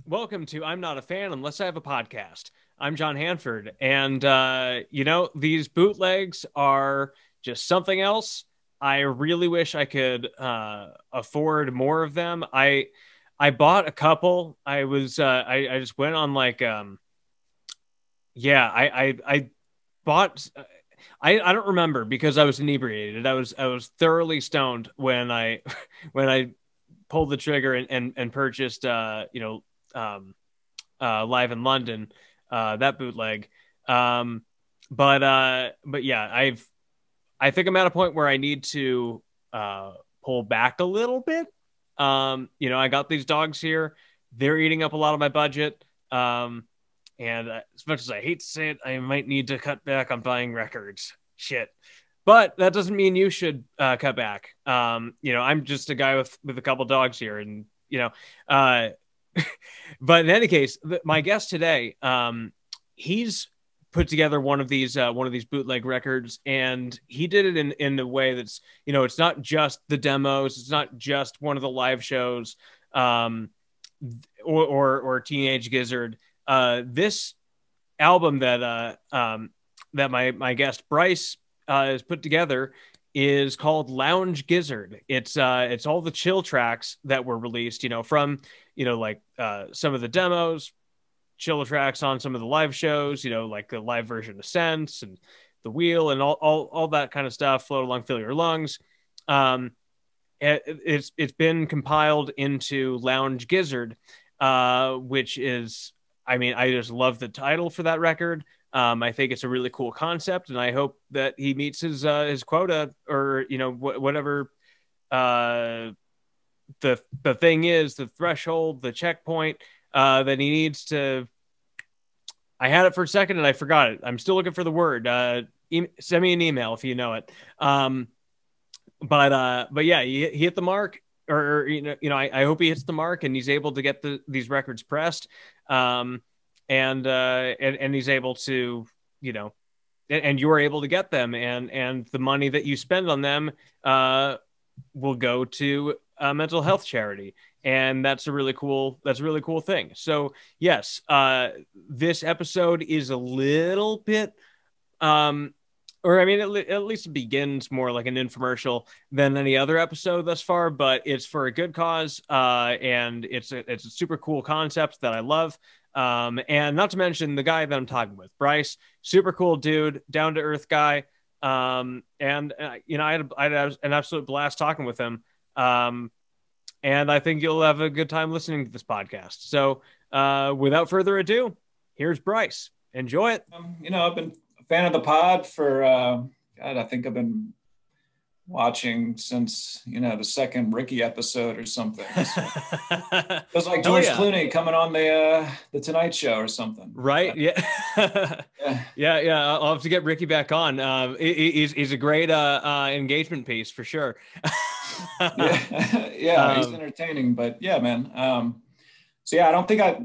Welcome to I'm Not a Fan Unless I Have a Podcast. I'm John Hanford, and these bootlegs are just something else. I really wish I could afford more of them. I bought a couple. I just went on I bought. I don't remember because I was inebriated. I was thoroughly stoned when I when I pulled the trigger and purchased Live in London, that bootleg. But yeah, I think I'm at a point where I need to pull back a little bit. I got these dogs here. They're eating up a lot of my budget. And as much as I hate to say it, I might need to cut back on buying records. Shit. But that doesn't mean you should cut back. I'm just a guy with a couple dogs here, and but in any case, my guest today, he's put together one of these bootleg records, and he did it in a way that's, it's not just the demos, it's not just one of the live shows, or Teenage Gizzard. This album that my guest Bryce has put together is called Lounge Gizzard. It's all the chill tracks that were released, from some of the demos, chill tracks on some of the live shows, like the live version of Sense and The Wheel and all that kind of stuff. Float Along, Fill Your Lungs. It's been compiled into Lounge Gizzard, which is, I just love the title for that record. I think it's a really cool concept, and I hope that he meets his quota, or whatever the thing is, the threshold, the checkpoint that he needs to. I had it for a second and I forgot it. I'm still looking for the word. Send me an email if you know it. But yeah, he hit the mark, or I hope he hits the mark and he's able to get these records pressed. And he's able to, and you're able to get them, and the money that you spend on them will go to a mental health charity, and that's a really cool thing. So yes, this episode is a little bit, at least it begins more like an infomercial than any other episode thus far, but it's for a good cause, and it's a super cool concept that I love. And not to mention the guy that I'm talking with, Bryce, super cool dude, down to earth guy. I had an absolute blast talking with him. And I think you'll have a good time listening to this podcast. So, without further ado, here's Bryce. Enjoy it. I've been a fan of the pod for, I think I've been watching since the second Ricky episode or something. So it was like George Clooney coming on the Tonight Show or something, right? Yeah. I'll have to get Ricky back on. He's a great engagement piece for sure. He's entertaining, but yeah, man. I don't think I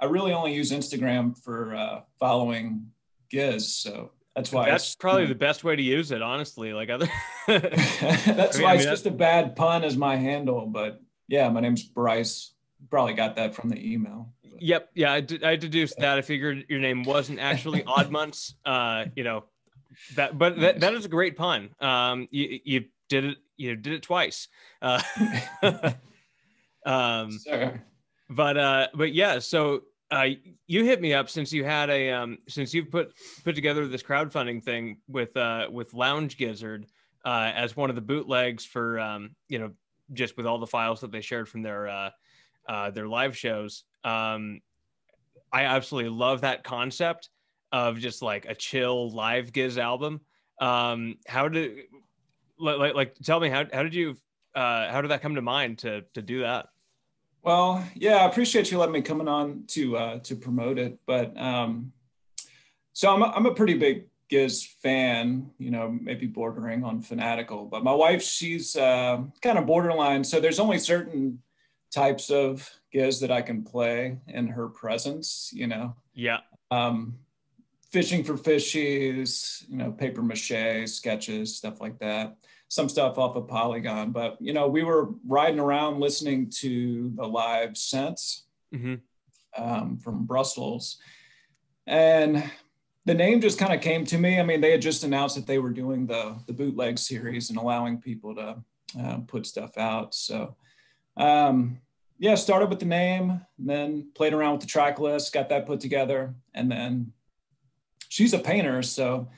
really only use Instagram for following Giz, so that's probably the best way to use it, honestly. That's why it's just a bad pun as my handle. But yeah, my name's Bryce. Probably got that from the email. But. Yep. Yeah, I deduced that. I figured your name wasn't actually Odd Months. That is a great pun. You did it. You did it twice. Sure. But yeah. So. You hit me up since you had since you've put together this crowdfunding thing with Lounge Gizzard as one of the bootlegs for just with all the files that they shared from their live shows. I absolutely love that concept of just like a chill live Giz album. How did tell me how did you how did that come to mind to do that? Well, yeah, I appreciate you letting me coming on to promote it. But so I'm a pretty big Giz fan, you know, maybe bordering on fanatical. But my wife, she's kind of borderline. So there's only certain types of Giz that I can play in her presence, you know. Yeah. Um, Fishing for fishies, you know, paper mache sketches, stuff like that. Some stuff off of Polygon, but you know, we were riding around listening to the live Sense from Brussels, and the name just kind of came to me. I mean, they had just announced that they were doing the bootleg series and allowing people to put stuff out. So, yeah, started with the name, and then played around with the track list, got that put together, and then she's a painter, so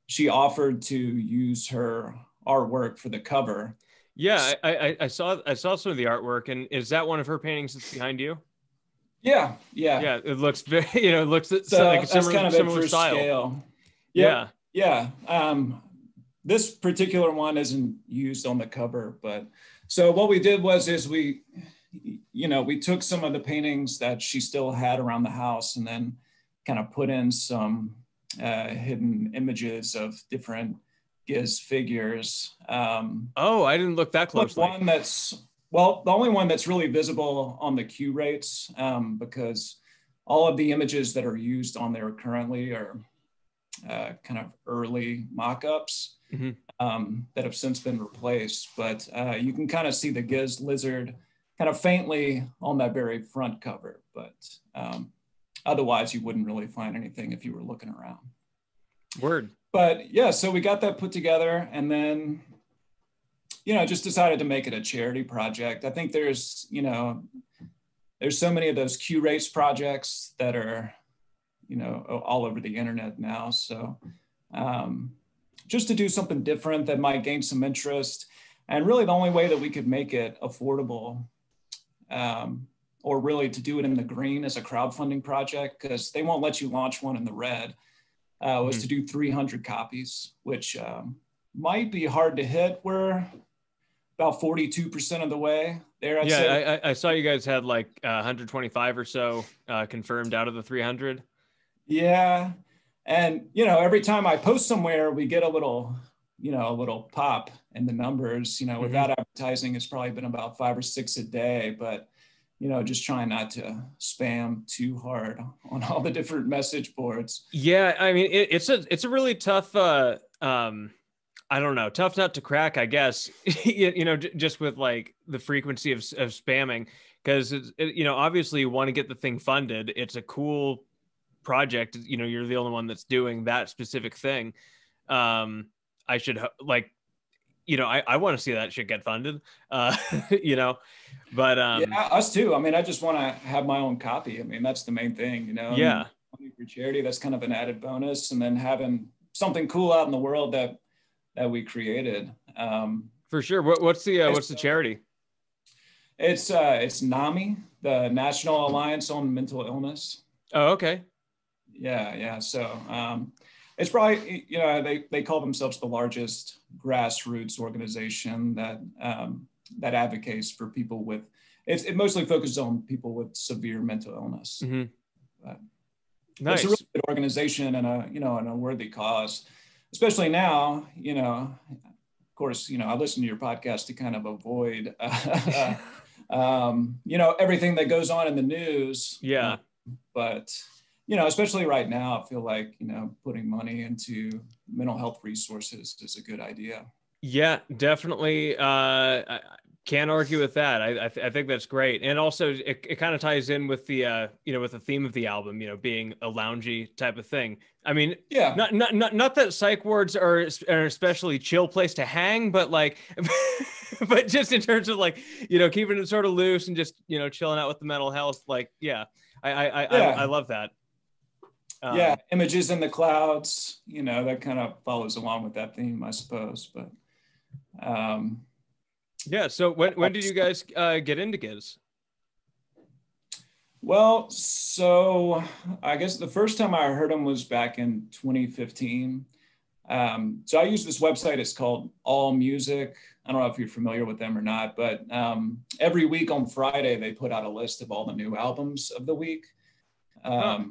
she offered to use her artwork for the cover. Yeah, I saw some of the artwork, and is that one of her paintings that's behind you? Yeah. Yeah, it looks very, you know, it looks So like a that's kind of it similar for style. scale. Yep. Yeah. This particular one isn't used on the cover, but so what we did is we took some of the paintings that she still had around the house and then kind of put in some hidden images of different Giz figures. Oh, I didn't look that closely. The only one that's really visible on the Q rates, because all of the images that are used on there currently are kind of early mock-ups that have since been replaced. But you can kind of see the Giz lizard kind of faintly on that very front cover, but otherwise you wouldn't really find anything if you were looking around. Word. But yeah, so we got that put together and then, you know, just decided to make it a charity project. I think there's so many of those Q race projects that are, you know, all over the internet now. So just to do something different that might gain some interest. And really the only way that we could make it affordable or really to do it in the green as a crowdfunding project, because they won't let you launch one in the red, was to do 300 copies, which might be hard to hit. We're about 42% of the way there. I'd say. I saw you guys had like 125 or so confirmed out of the 300. Yeah. And, you know, every time I post somewhere, we get a little pop in the numbers. You know, without advertising, it's probably been about 5 or 6 a day, but you know, just trying not to spam too hard on all the different message boards. Yeah, I mean, it's a really tough, I don't know, tough nut to crack, I guess. You know, just with like the frequency of spamming, because you know, obviously you want to get the thing funded. It's a cool project. You know, you're the only one that's doing that specific thing. I should like, you know, I want to see that shit get funded, you know, but yeah, us too. I mean, I just want to have my own copy. I mean, that's the main thing, you know. Yeah. I mean, for charity, that's kind of an added bonus, and then having something cool out in the world that we created. For sure. What's the charity? It's NAMI, the National Alliance on Mental Illness. Oh, okay. Yeah. So it's probably, you know, they call themselves the largest grassroots organization that advocates for people with, it mostly focuses on people with severe mental illness. Nice. It's a really good organization and a worthy cause, especially now, you know. Of course, you know, I listen to your podcast to kind of avoid you know, everything that goes on in the news. Yeah. But you know, especially right now, I feel like, you know, putting money into mental health resources is a good idea. Yeah, definitely. I can't argue with that. I think that's great. And also it kind of ties in with the, you know, with the theme of the album, you know, being a loungy type of thing. I mean, yeah, not that psych wards are an especially chill place to hang, but like, but just in terms of like, you know, keeping it sort of loose and just, you know, chilling out with the mental health. Like, yeah, I love that. Yeah, images in the clouds, you know, that kind of follows along with that theme, I suppose. But yeah, so when did you guys get into Giz? Well, so I guess the first time I heard him was back in 2015. So I use this website. It's called All Music. I don't know if you're familiar with them or not, but every week on Friday, they put out a list of all the new albums of the week. Huh.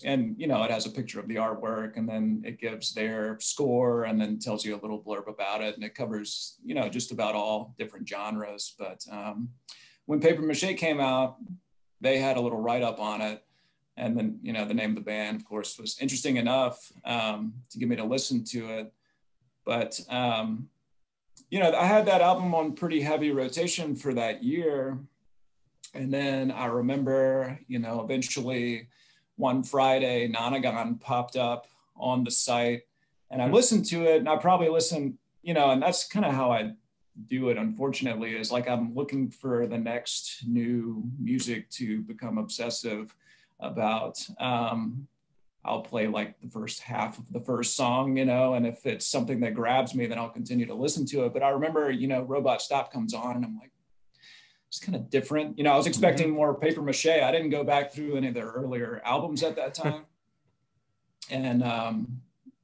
And, you know, it has a picture of the artwork, and then it gives their score and then tells you a little blurb about it. And it covers, you know, just about all different genres. But when Paper Mache came out, they had a little write-up on it. And then, you know, the name of the band, of course, was interesting enough to get me to listen to it. But, you know, I had that album on pretty heavy rotation for that year. And then I remember, you know, eventually one Friday, Nonagon popped up on the site, and I listened to it, and I probably listened, you know, and that's kind of how I do it, unfortunately, is like I'm looking for the next new music to become obsessive about. I'll play like the first half of the first song, you know, and if it's something that grabs me, then I'll continue to listen to it. But I remember, you know, Robot Stop comes on, and I'm like, it's kind of different. You know, I was expecting more Paper Mache. I didn't go back through any of their earlier albums at that time. And,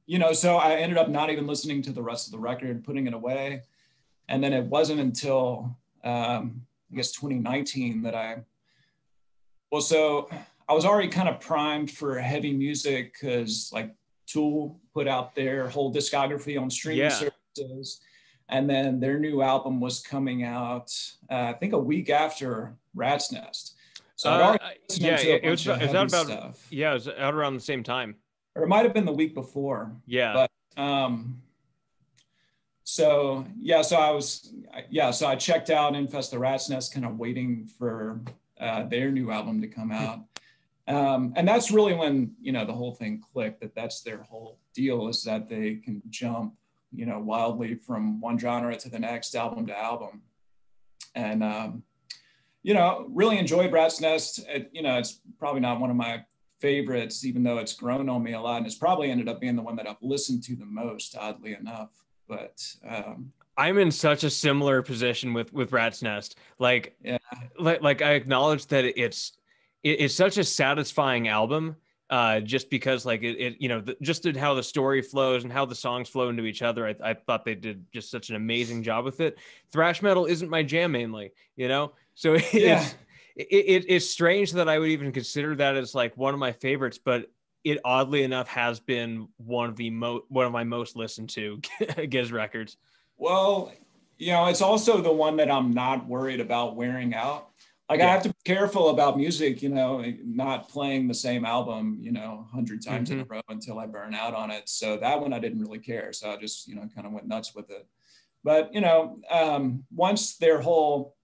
you know, so I ended up not even listening to the rest of the record, putting it away. And then it wasn't until, I guess, 2019 that so I was already kind of primed for heavy music because like Tool put out their whole discography on streaming services. And then their new album was coming out, I think a week after Rat's Nest. So I'd already listened to a bunch of heavy stuff. Yeah, it was out around the same time. Or it might have been the week before. Yeah. But so I checked out Infest the Rat's Nest, kind of waiting for their new album to come out. And that's really when, you know, the whole thing clicked, that's their whole deal, is that they can jump, you know, wildly from one genre to the next, album to album. And, you know, really enjoyed Rat's Nest. You know, it's probably not one of my favorites, even though it's grown on me a lot. And it's probably ended up being the one that I've listened to the most, oddly enough. But I'm in such a similar position with Rat's Nest. Like, yeah. like I acknowledge that it's such a satisfying album. Just because like it you know, just how the story flows and how the songs flow into each other. I thought they did just such an amazing job with it. Thrash metal isn't my jam mainly, you know? So it's strange that I would even consider that as like one of my favorites, but it oddly enough has been one of my most listened to Giz records. Well, you know, it's also the one that I'm not worried about wearing out. Like I have to be careful about music, you know, not playing the same album, you know, 100 times in a row until I burn out on it. So that one I didn't really care. So I just, you know, kind of went nuts with it. But, you know, once their whole,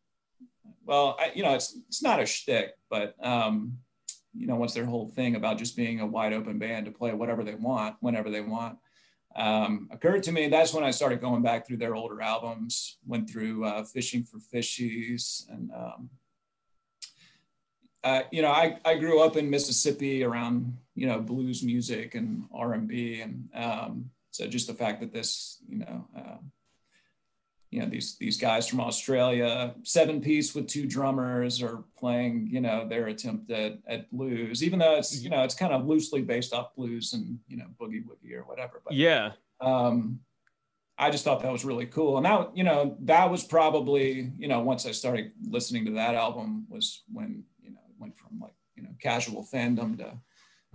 you know, it's not a shtick, but, you know, once their whole thing about just being a wide open band to play whatever they want, whenever they want, occurred to me, that's when I started going back through their older albums, went through Fishing for Fishies and, you know, I grew up in Mississippi around, you know, blues music and R&B. And so just the fact that this, you know, these guys from Australia, 7-piece with 2 drummers, are playing, you know, their attempt at blues, even though it's, you know, it's kind of loosely based off blues and, you know, boogie woogie or whatever. But yeah, I just thought that was really cool. And now, you know, that was probably, you know, once I started listening to that album was when, you know, it went from like, you know, casual fandom to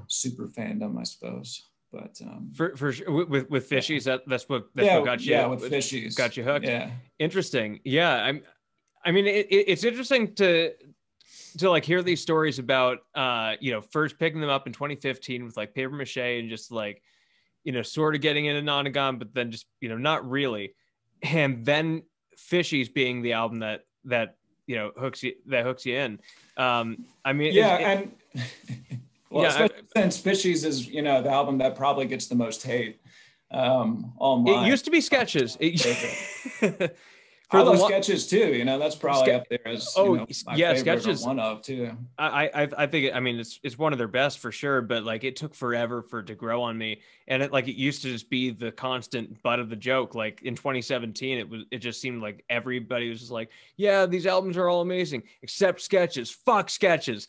super fandom, I suppose. But for sure, with Fishies, that's what got you. Yeah, with Fishies got you hooked. Yeah, interesting. Yeah, I mean, it's interesting to like hear these stories about you know, first picking them up in 2015 with like Paper Mache and just like, you know, sort of getting into Nonagon, but then just, you know, not really, and then Fishies being the album that you know hooks you in. I mean, and. Well, yeah, since Fishies is, you know, the album that probably gets the most hate online. It used to be Sketches. I love sketches too. You know, that's probably up there as my favorite sketches, or one of too. I think I mean it's one of their best for sure, but like it took forever for it to grow on me, and it used to just be the constant butt of the joke. Like in 2017, it just seemed like everybody was just like, yeah, these albums are all amazing except sketches. Fuck sketches.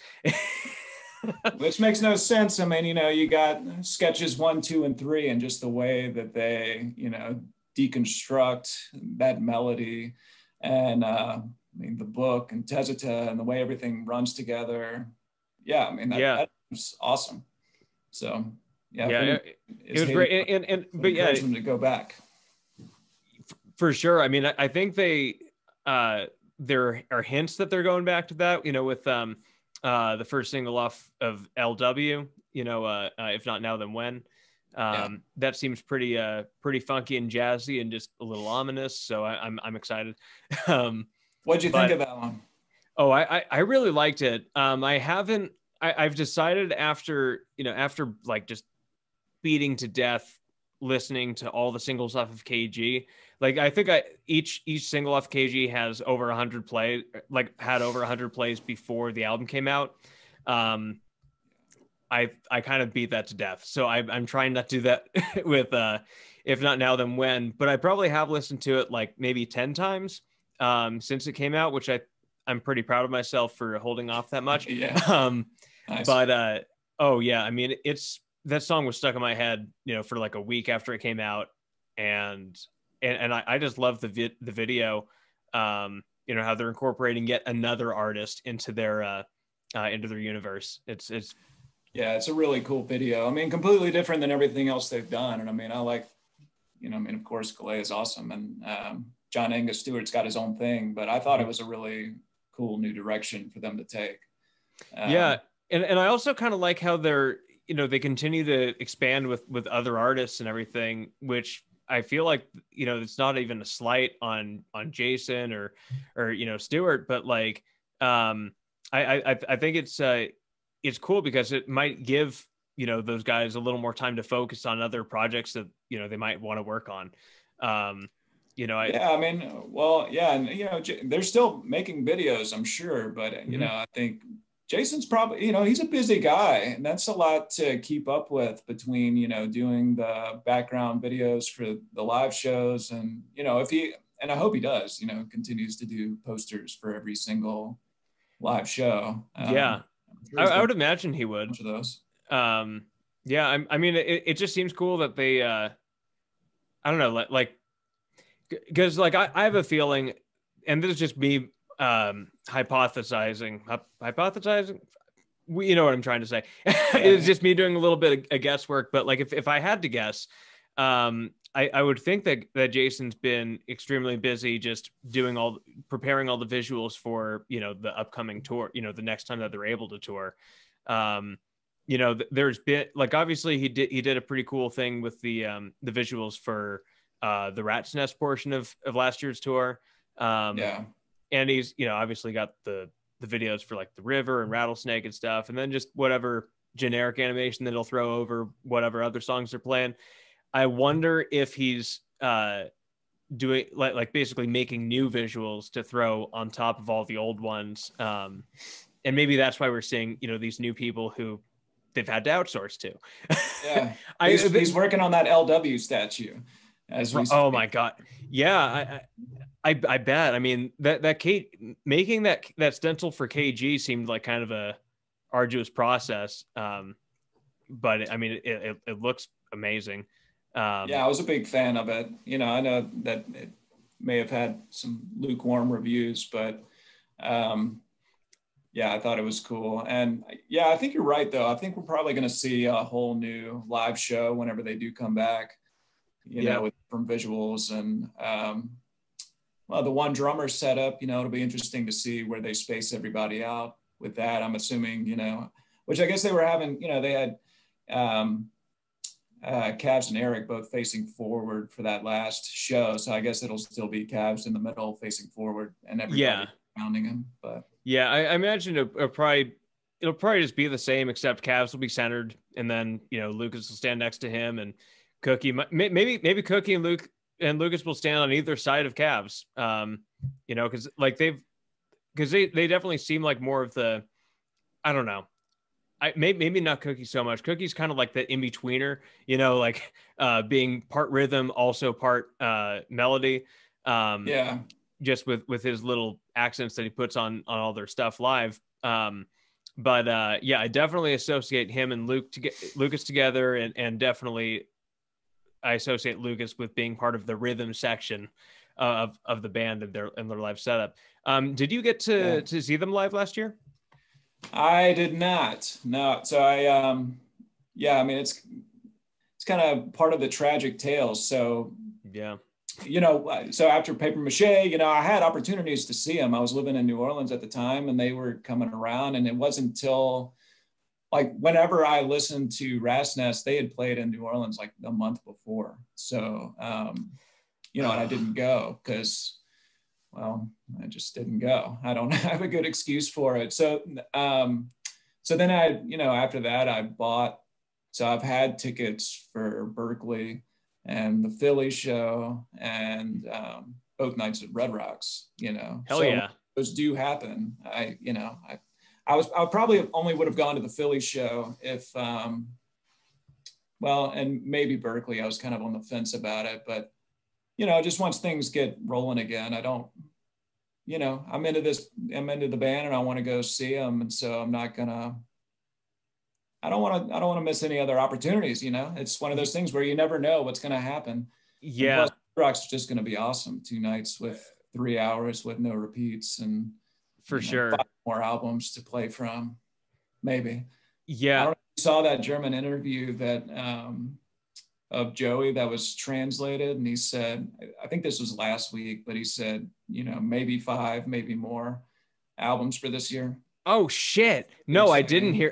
Which makes no sense. I mean, you got sketches 1, 2, and 3, and just the way that they deconstruct that melody, and I mean the book and Tezita and the way everything runs together. Yeah, I mean that was awesome. So it was great, and but encourage them to go back for sure. I mean, I think there are hints that they're going back to that. With the first single off of LW. If not now, then when. That seems pretty funky and jazzy and just a little ominous. So I'm excited. What'd you think of that one? Oh, I really liked it. I've decided after like just beating to death, listening to all the singles off of KG. Like I think each single off KG has over 100 plays, had over 100 plays before the album came out. I kind of beat that to death. So I'm trying not to do that with If Not Now Then When, but I probably have listened to it like maybe 10 times since it came out, which I'm pretty proud of myself for holding off that much. Nice. But oh yeah, I mean that song was stuck in my head, for like a week after it came out, and I just love the video, how they're incorporating yet another artist into their universe. It's a really cool video. I mean, completely different than everything else they've done. And I mean, I like, of course, Galea is awesome. And John Angus Stewart's got his own thing, but I thought it was a really cool new direction for them to take. And I also kind of like how they continue to expand with other artists and everything, which I feel like, it's not even a slight on Jason or Stewart, but like, I think it's cool because it might give, those guys a little more time to focus on other projects that, they might want to work on. And they're still making videos, I'm sure, but, I think Jason's probably, he's a busy guy, and that's a lot to keep up with between, doing the background videos for the live shows. And, and I hope he does, continues to do posters for every single live show. I would imagine he would. Of those. I mean, it just seems cool that they, I don't know, because I have a feeling, and this is just me hypothesizing. You know what I'm trying to say. It's just me doing a little bit of guesswork, but like if I had to guess, I would think that Jason's been extremely busy just preparing all the visuals for, the upcoming tour, the next time that they're able to tour. There's been obviously he did a pretty cool thing with the visuals for the Rat's Nest portion of last year's tour. And he's, obviously got the videos for like the river and rattlesnake and stuff. And then just whatever generic animation that he'll throw over whatever other songs they're playing. I wonder if he's doing like basically making new visuals to throw on top of all the old ones. And maybe that's why we're seeing, these new people who they've had to outsource to. Yeah. He's working on that LW statue. Oh my God. Yeah. I bet. I mean, that Kate making that stencil for KG seemed like kind of a arduous process. But I mean, it looks amazing. I was a big fan of it. I know that it may have had some lukewarm reviews, but I thought it was cool. And I think you're right, though. I think we're probably going to see a whole new live show whenever they do come back, from visuals and, the one drummer setup, it'll be interesting to see where they space everybody out with that. I'm assuming, which I guess they were having, they had Cavs and Eric both facing forward for that last show. So I guess it'll still be Cavs in the middle facing forward and everybody surrounding him. But I imagine it'll probably just be the same, except Cavs will be centered, and then Lucas will stand next to him, and Cookie, maybe Cookie and Luke and Lucas will stand on either side of Cavs. You know, because like they definitely seem like more of the, I don't know. Maybe not Cookie so much. Cookie's kind of like the in-betweener, you know, like being part rhythm, also part melody. Yeah. Just with his little accents that he puts on all their stuff live. But yeah, I definitely associate him and Lucas together, and definitely I associate Lucas with being part of the rhythm section of the band and their live setup. Did you get to see them live last year? I did not. No. So yeah, I mean, it's kind of part of the tragic tales. So, yeah, you know, so after Paper Mache, you know, I had opportunities to see them. I was living in New Orleans at the time, and they were coming around, and it wasn't until like whenever I listened to Rat's Nest, they had played in New Orleans like a month before. So, you know, and I didn't go because, well, I just didn't go. I don't have a good excuse for it. So, so then I, you know, after that I bought, so I've had tickets for Berkeley and the Philly show and both nights at Red Rocks, you know. Hell so yeah. those do happen. I probably only would have gone to the Philly show if, well, and maybe Berkeley, I was kind of on the fence about it, but you know, just once things get rolling again, I don't, you know, I'm into the band and I want to go see them. And so I'm not gonna, I don't want to miss any other opportunities. You know, it's one of those things where you never know what's going to happen. Yeah. And plus, Rock's just going to be awesome. 2 nights with 3 hours with no repeats and for sure 5 more albums to play from. Maybe. Yeah. I don't know if you saw that German interview that, of Joey that was translated, and he said, I think this was last week, but he said, you know, maybe 5, maybe more albums for this year. Oh shit. No, I didn't hear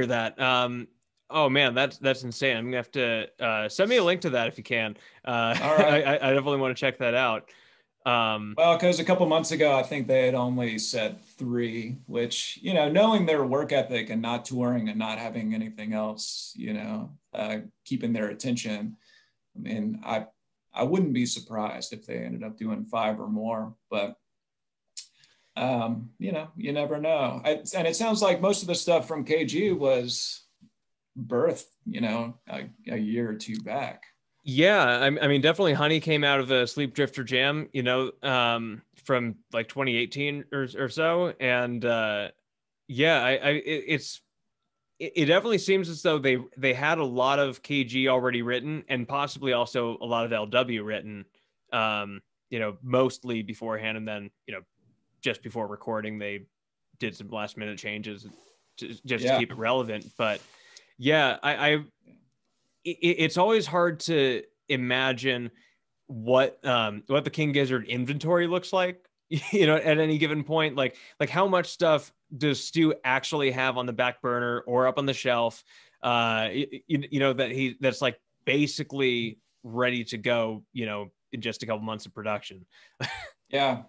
that. Oh man, that's insane. I'm gonna have to send me a link to that if you can. All right. I definitely want to check that out. Well, because a couple months ago, I think they had only said 3, which, you know, knowing their work ethic and not touring and not having anything else, you know, keeping their attention. I mean, I wouldn't be surprised if they ended up doing 5 or more, but, you know, you never know. And it sounds like most of the stuff from KG was birthed, you know, a year or 2 back. Yeah, I mean, definitely Honey came out of the Sleep Drifter Jam, you know, from like 2018 or so. And yeah, it definitely seems as though they had a lot of KG already written and possibly also a lot of LW written, you know, mostly beforehand. And then, you know, just before recording, they did some last minute changes to keep it relevant. But yeah, it's always hard to imagine what the King Gizzard inventory looks like, you know, at any given point. Like how much stuff does Stu actually have on the back burner or up on the shelf, you know, that's like basically ready to go, you know, in just a couple months of production. Yeah.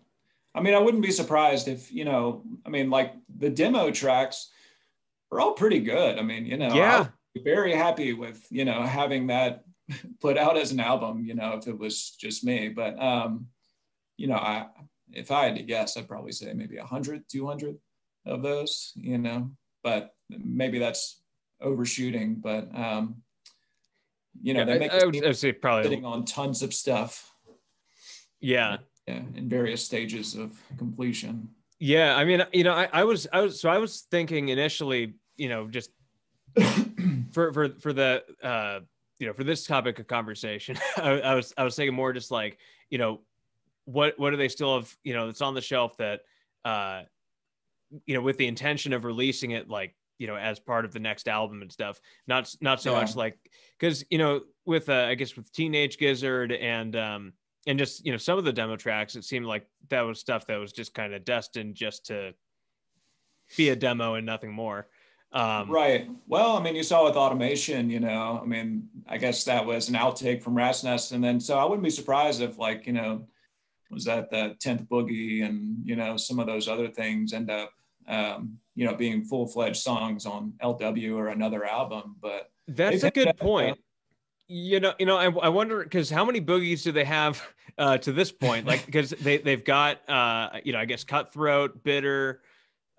I mean, I wouldn't be surprised if, you know, I mean, like the demo tracks are all pretty good. I mean, you know, yeah, very happy with, you know, having that put out as an album, you know, if it was just me. But, you know, if I had to guess, I'd probably say maybe 100, 200 of those, you know, but maybe that's overshooting. But, you know, they make I would say probably sitting on tons of stuff. Yeah. Yeah, in various stages of completion. Yeah, I mean, you know, I was thinking initially, you know, just for the you know, for this topic of conversation, I was thinking more just like, you know, what do they still have, you know, that's on the shelf that you know, with the intention of releasing it, like, you know, as part of the next album and stuff, not so much like, because, you know, with I guess with Teenage Gizzard and just, you know, some of the demo tracks, it seemed like that was stuff that was just kind of destined just to be a demo and nothing more. Right. Well, I mean, you saw with Automation, you know, I mean, I guess that was an outtake from Rat's Nest. And then, so I wouldn't be surprised if, like, you know, was that the 10th Boogie and, you know, some of those other things end up, you know, being full-fledged songs on LW or another album. But that's a good point. I wonder, because how many boogies do they have to this point? Like, because they've got I guess Cutthroat, Bitter,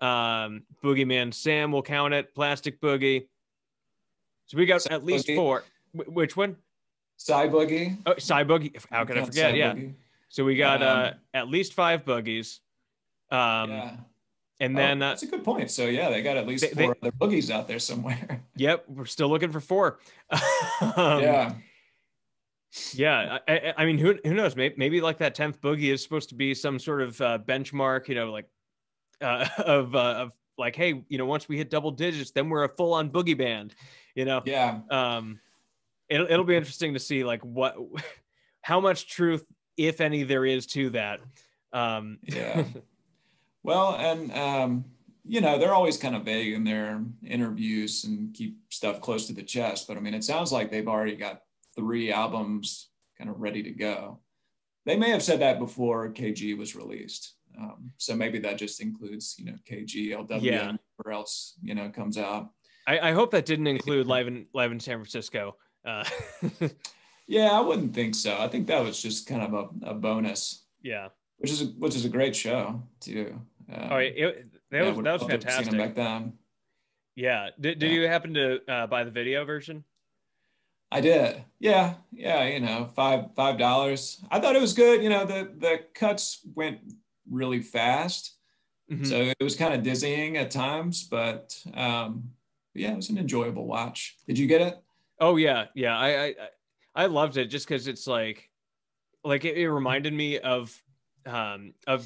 Boogeyman Sam will count it, Plastic Boogie. So we got at least Boogie. 4. Which one? Cy Boogie. Oh, Cy Boogie. How could I forget? Yeah. Boogie. So we got at least 5 boogies. Yeah. And then that's a good point. So yeah, they got at least 4 other boogies out there somewhere. Yep, we're still looking for 4. Yeah. Yeah, I mean, who knows? Maybe like that 10th boogie is supposed to be some sort of benchmark, like of like, hey, once we hit double digits, then we're a full-on boogie band, Yeah. It'll be interesting to see like how much truth, if any, there is to that. Yeah. Well, and they're always kind of vague in their interviews and keep stuff close to the chest. But I mean, it sounds like they've already got 3 albums kind of ready to go. They may have said that before KG was released. So maybe that just includes, KG, LW, or else, comes out. I hope that didn't include Live in San Francisco. Yeah, I wouldn't think so. I think that was just kind of a bonus. Yeah. Which is a great show too. That was fantastic. Seen them back then. Yeah. Did you happen to buy the video version? I did. Yeah. $5. I thought it was good. The cuts went really fast, so it was kind of dizzying at times. But it was an enjoyable watch. Did you get it? Oh yeah. I loved it just because it's like it reminded me of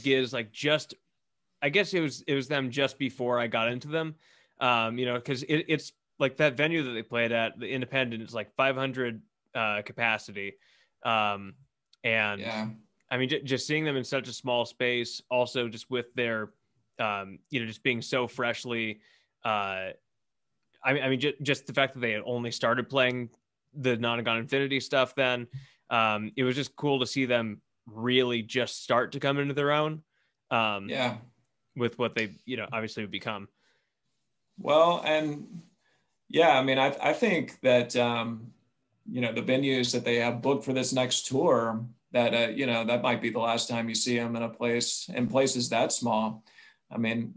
Giz, like just, I guess it was them just before I got into them, because it's like that venue that they played at, the Independent, is like 500 capacity, and yeah. I mean, just seeing them in such a small space, also just with their just being so freshly, I mean just the fact that they had only started playing the Nonagon Infinity stuff then, it was just cool to see them really just start to come into their own, with what they obviously would become. Well, and yeah, I mean, I think that the venues that they have booked for this next tour, that that might be the last time you see them in places that small. I mean,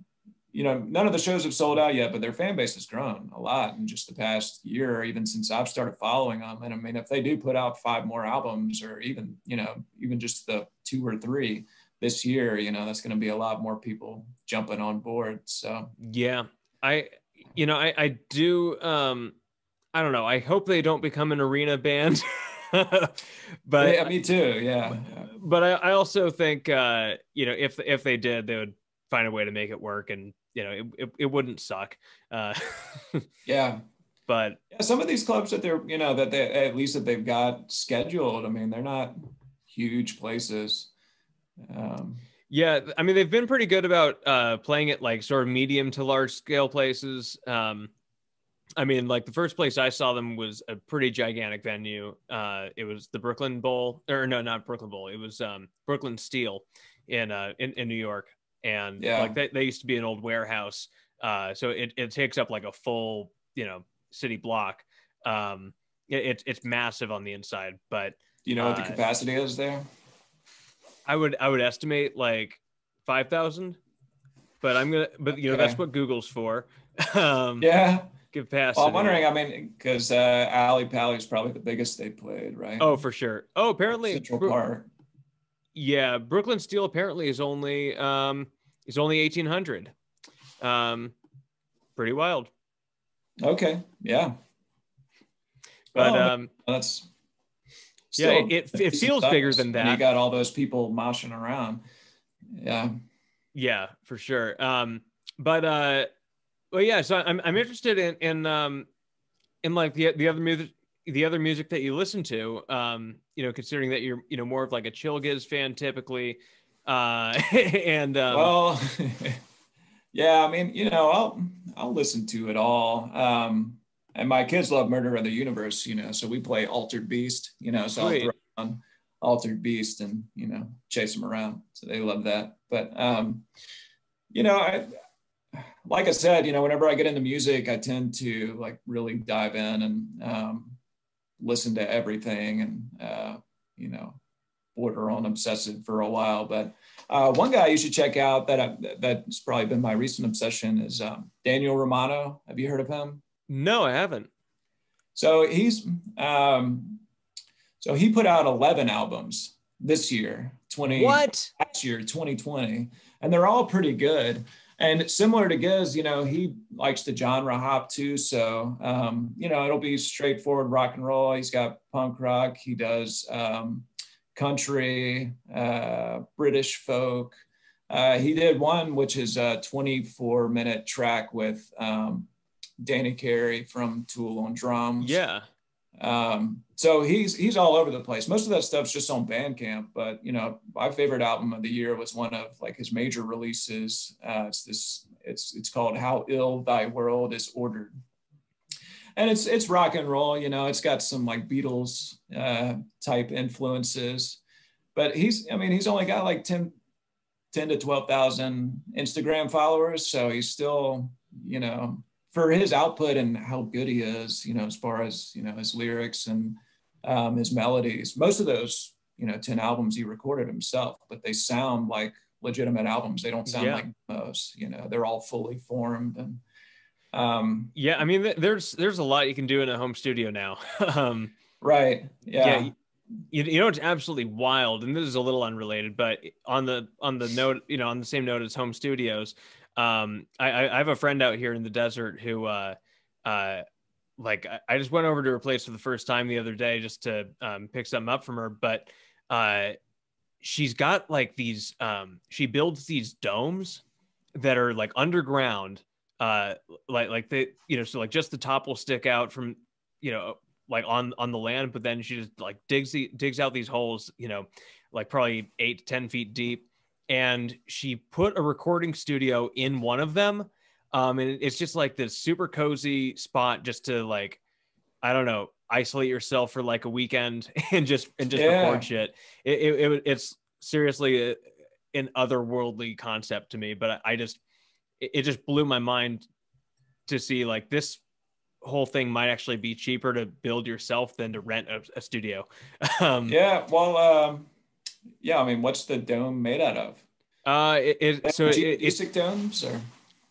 none of the shows have sold out yet, but their fan base has grown a lot in just the past year, even since I've started following them. And I mean, if they do put out 5 more albums, or even just the 2 or 3 this year, that's going to be a lot more people jumping on board. So yeah, I do. I don't know. I hope they don't become an arena band. But yeah, me too. Yeah. But I also think if they did, they would find a way to make it work, and it wouldn't suck. Yeah. But yeah, some of these clubs that they're that they at least that they've got scheduled, I mean, they're not huge places. Yeah, I mean, they've been pretty good about playing it like sort of medium to large scale places. I mean, like the first place I saw them was a pretty gigantic venue. It was the Brooklyn Bowl, or no, not Brooklyn Bowl. It was Brooklyn Steel in New York. And like they used to be an old warehouse. So it takes up like a full, city block. It's massive on the inside, but do you know what the capacity is there? I would estimate like 5,000, but that's what Google's for. Yeah. Capacity. Well, I'm wondering, I mean, because Ali Pally is probably the biggest they played, right? Oh, for sure. Oh, apparently Central Park. Yeah, Brooklyn Steel apparently is only 1,800. Pretty wild. Okay. Yeah. But that's still, it feels bigger than that. And you got all those people moshing around. Yeah. Yeah, for sure. Well, yeah. So I'm interested in like the other music that you listen to. Considering that you're more of like a chill Giz fan typically, and well, yeah. I mean, I'll listen to it all. And my kids love Murder of the Universe, so we play Altered Beast, so I'll throw on Altered Beast and, chase them around. So they love that. But, like I said, whenever I get into music, I tend to like really dive in and, listen to everything and, you know, border on obsessive for a while. But one guy you should check out that's probably been my recent obsession is Daniel Romano. Have you heard of him? No, I haven't. So he put out 11 albums this year, last year, 2020, and they're all pretty good. And similar to Giz, you know, he likes to genre hop too. So, you know, it'll be straightforward rock and roll. He's got punk rock. He does country, British folk. He did one, which is a 24-minute track with Danny Carey from Tool on drums. Yeah. So he's all over the place. Most of that stuff's just on Bandcamp, but you know, my favorite album of the year was one of like his major releases. It's called How Ill Thy World Is Ordered. And it's rock and roll, you know, it's got some like Beatles type influences, but he's only got like 10 to 12,000 Instagram followers. So he's still, you know, for his output and how good he is, you know, as far as, you know, his lyrics and his melodies, most of those, you know, 10 albums he recorded himself, but they sound like legitimate albums. They don't sound like demos, you know, they're all fully formed. And yeah, I mean, there's a lot you can do in a home studio now. Right. Yeah. You know, it's absolutely wild, and this is a little unrelated, but on the note, you know, on the same note as home studios, I have a friend out here in the desert who like I just went over to her place for the first time the other day just to pick something up from her, but she's got like these she builds these domes that are like underground, like they, you know, so like just the top will stick out from, you know, like on the land, but then she just like digs out these holes, you know, like probably 8 to 10 feet deep, and she put a recording studio in one of them, and it's just like this super cozy spot just to, like, I don't know, isolate yourself for like a weekend and just record shit. It's seriously an otherworldly concept to me, but it just blew my mind to see like this whole thing might actually be cheaper to build yourself than to rent a studio. Yeah. Well, yeah. I mean, what's the dome made out of? It's geodesic domes, or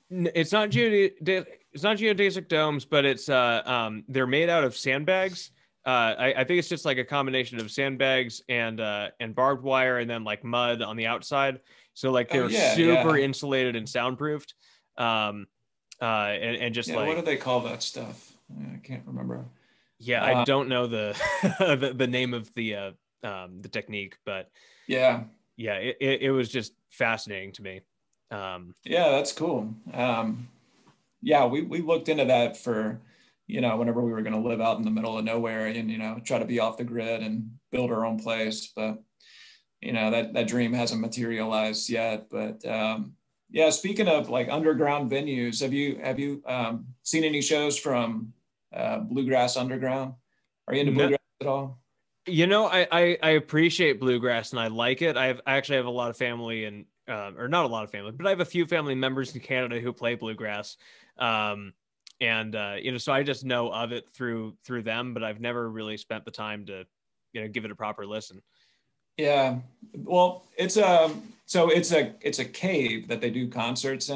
it's not geodesic domes, but it's they're made out of sandbags. I think it's just like a combination of sandbags and barbed wire, and then like mud on the outside. So like they're super insulated and soundproofed. And just like, what do they call that stuff? I can't remember. Yeah, I don't know the the name of the technique, but it was just fascinating to me. Yeah, that's cool. Yeah, we looked into that for, you know, whenever we were going to live out in the middle of nowhere and, you know, try to be off the grid and build our own place, but you know, that dream hasn't materialized yet. But yeah, speaking of like underground venues, have you seen any shows from Bluegrass Underground? Are you into bluegrass at all? You know, I appreciate bluegrass and I like it. I actually have a lot of family and or not a lot of family, but I have a few family members in Canada who play bluegrass. And you know, so I just know of it through them, but I've never really spent the time to, you know, give it a proper listen. Yeah, well, it's a cave that they do concerts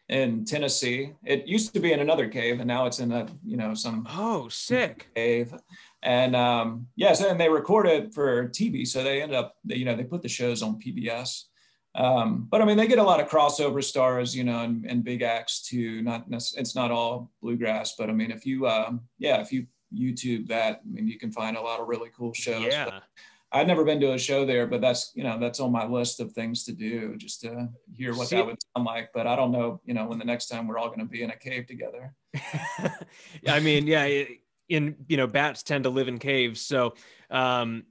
in Tennessee. It used to be in another cave, and now it's in a, you know, some sick cave. And so and they record it for TV, so they end up, you know, they put the shows on PBS. But I mean, they get a lot of crossover stars, you know, and big acts too. It's not all bluegrass, but I mean, if you YouTube that, I mean, you can find a lot of really cool shows. Yeah. But I've never been to a show there, but that's, you know, that's on my list of things to do, just to hear what that would sound like. But I don't know, you know, when the next time we're all going to be in a cave together. I mean, yeah, you know, bats tend to live in caves, so I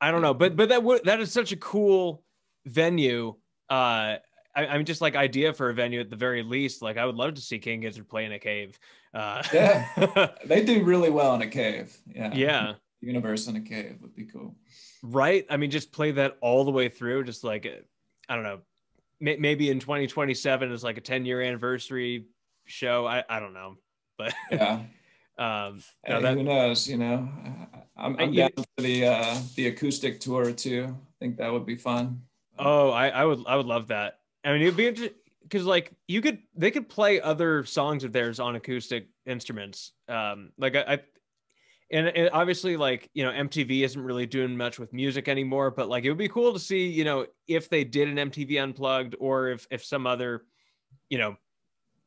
don't know, but that is such a cool venue. I mean, just like idea for a venue at the very least. Like, I would love to see King Gizzard play in a cave. Yeah, they do really well in a cave. Yeah. Universe in a cave would be cool. Right. I mean, just play that all the way through. Just like, I don't know, maybe in 2027 is like a 10-year anniversary show. I don't know, but yeah. No, Hey, who knows? You know, I'm down for the acoustic tour too. I think that would be fun. Oh, I would love that. I mean, it'd be interesting because like they could play other songs of theirs on acoustic instruments. Like and obviously like, you know, MTV isn't really doing much with music anymore, but like it would be cool to see, you know, if they did an MTV Unplugged, or if some other, you know,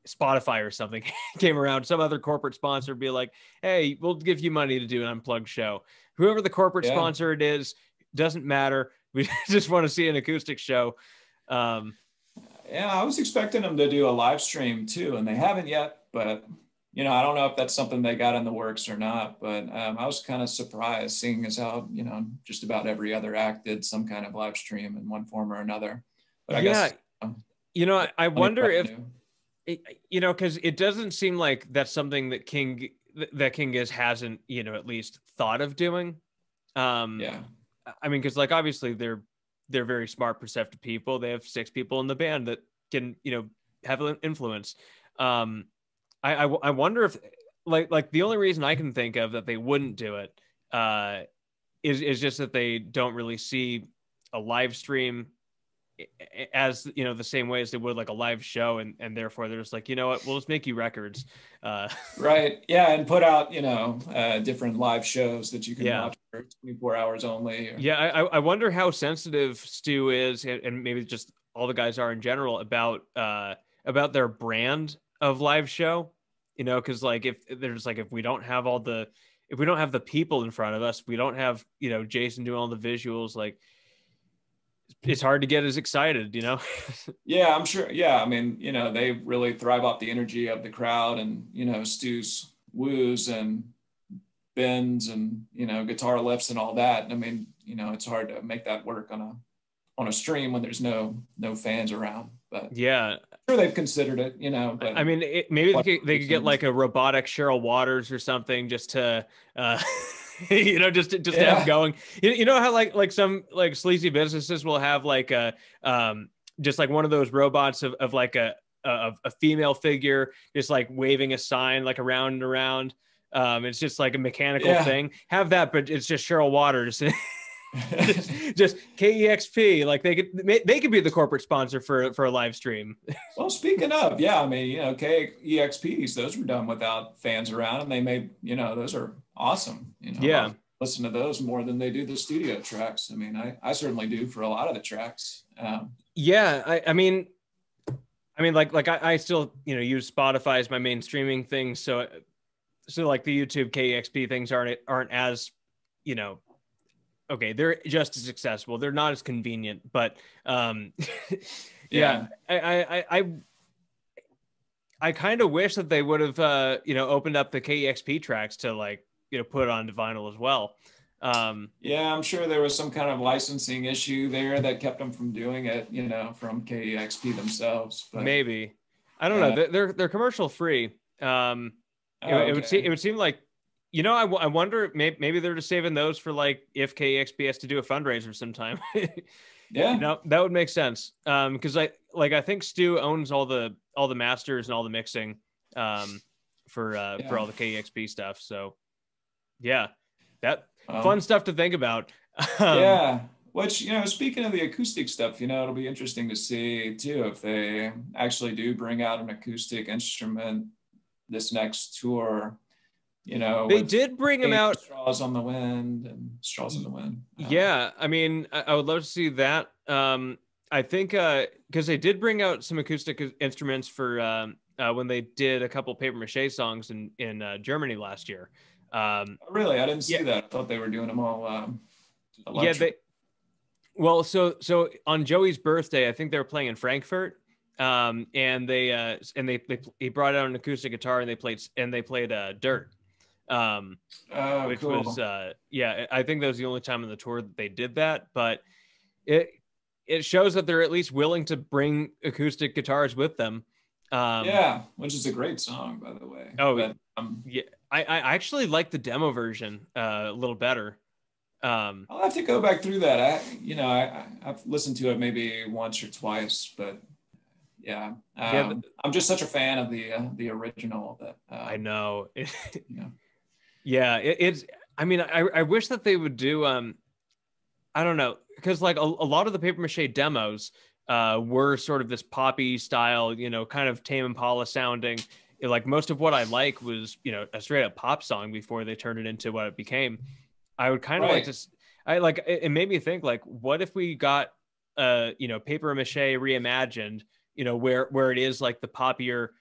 Spotify or something came around, some other corporate sponsor be like, hey, we'll give you money to do an Unplugged show. Whoever the corporate Yeah. sponsor it is, doesn't matter. We just want to see an acoustic show. Um, Yeah, I was expecting them to do a live stream too, and they haven't yet. But you know, I don't know if that's something they got in the works or not. But I was kind of surprised, seeing as how, you know, just about every other act did some kind of live stream in one form or another. But I yeah, guess you know, I wonder if, revenue. you know, because it doesn't seem like that's something that King Giz hasn't, you know, at least thought of doing. Um, Yeah, I mean, because like obviously they're very smart, perceptive people. They have 6 people in the band that can, you know, have an influence. Um, I wonder if like the only reason I can think of that they wouldn't do it is just that they don't really see a live stream as, you know, the same way as they would like a live show, and therefore they're just like, you know what, we'll just make you records. uh right. Yeah, and put out, you know, different live shows that you can yeah, watch for 24 hours only. Or, yeah, I wonder how sensitive Stu is, and maybe just all the guys are in general, about their brand of live show, you know, because like if there's like, if we don't have the people in front of us, we don't have, you know, Jason doing all the visuals, like it's hard to get as excited, you know. yeah, I'm sure. Yeah, I mean, you know, they really thrive off the energy of the crowd, and you know, Stu's woos and bends and, you know, guitar lifts and all that. I mean, you know, it's hard to make that work on a stream when there's no fans around. But Yeah, I'm sure they've considered it, you know. But I mean, maybe what they could get reasons? like a robotic Cheryl Waters or something, just to, you know, just to have Yeah, going. You know how like some like sleazy businesses will have like a just like one of those robots of like a female figure just like waving a sign like around and around. It's just like a mechanical yeah. thing. Have that, but it's just Cheryl Waters. just KEXP. Like they could be the corporate sponsor for a live stream. Well, speaking of, yeah, I mean, you know, KEXPs, those were done without fans around, and they made, you know, those are awesome. You know, a lot Yeah. of people listen to those more than they do the studio tracks. I mean, I certainly do for a lot of the tracks. Yeah, I mean, like I still, you know, use Spotify as my main streaming thing, so like the YouTube KEXP things aren't as, you know, okay, they're just as accessible. They're not as convenient, but yeah, Yeah, I kind of wish that they would have, you know, opened up the KEXP tracks to like, you know, put on to vinyl as well. Um, yeah, I'm sure there was some kind of licensing issue there that kept them from doing it, you know, from KEXP themselves. But Maybe, I don't know. uh, They're commercial free. oh, It okay, would seem like, you know, I wonder, maybe they're just saving those for like if KEXP has to do a fundraiser sometime. You yeah, know, that would make sense. Because I think Stu owns all the masters and all the mixing, for yeah. all the KEXP stuff. So yeah, that fun Well, stuff to think about. Um, yeah. Which, you know, speaking of the acoustic stuff, you know, it'll be interesting to see too if they actually do bring out an acoustic instrument this next tour, you know, they with did bring him out. straws on the wind and straws in the wind. Yeah, I mean, I would love to see that. I think because they did bring out some acoustic instruments for when they did a couple paper mache songs in Germany last year. Um, Really, I didn't yeah, see that. I thought they were doing them all yeah. electric. So on Joey's birthday, I think they were playing in Frankfurt, and he brought out an acoustic guitar and they played Dirt. Um, Oh, which was cool. yeah, I think that was the only time on the tour that they did that, but it it shows that they're at least willing to bring acoustic guitars with them. um Yeah, which is a great song, by the way. oh But yeah, I actually like the demo version a little better. I'll have to go back through that. I've listened to it maybe once or twice, but yeah. Yeah, I'm just such a fan of the original that I know. yeah. Yeah, it's. I mean, I wish that they would do. I don't know, because like a lot of the paper mache demos were sort of this poppy style, kind of Tame Impala sounding. Like most of what I like was, a straight up pop song before they turned it into what it became. I would kind of like Right. to. I like it made me think like, what if we got, paper mache reimagined, where it is like the popular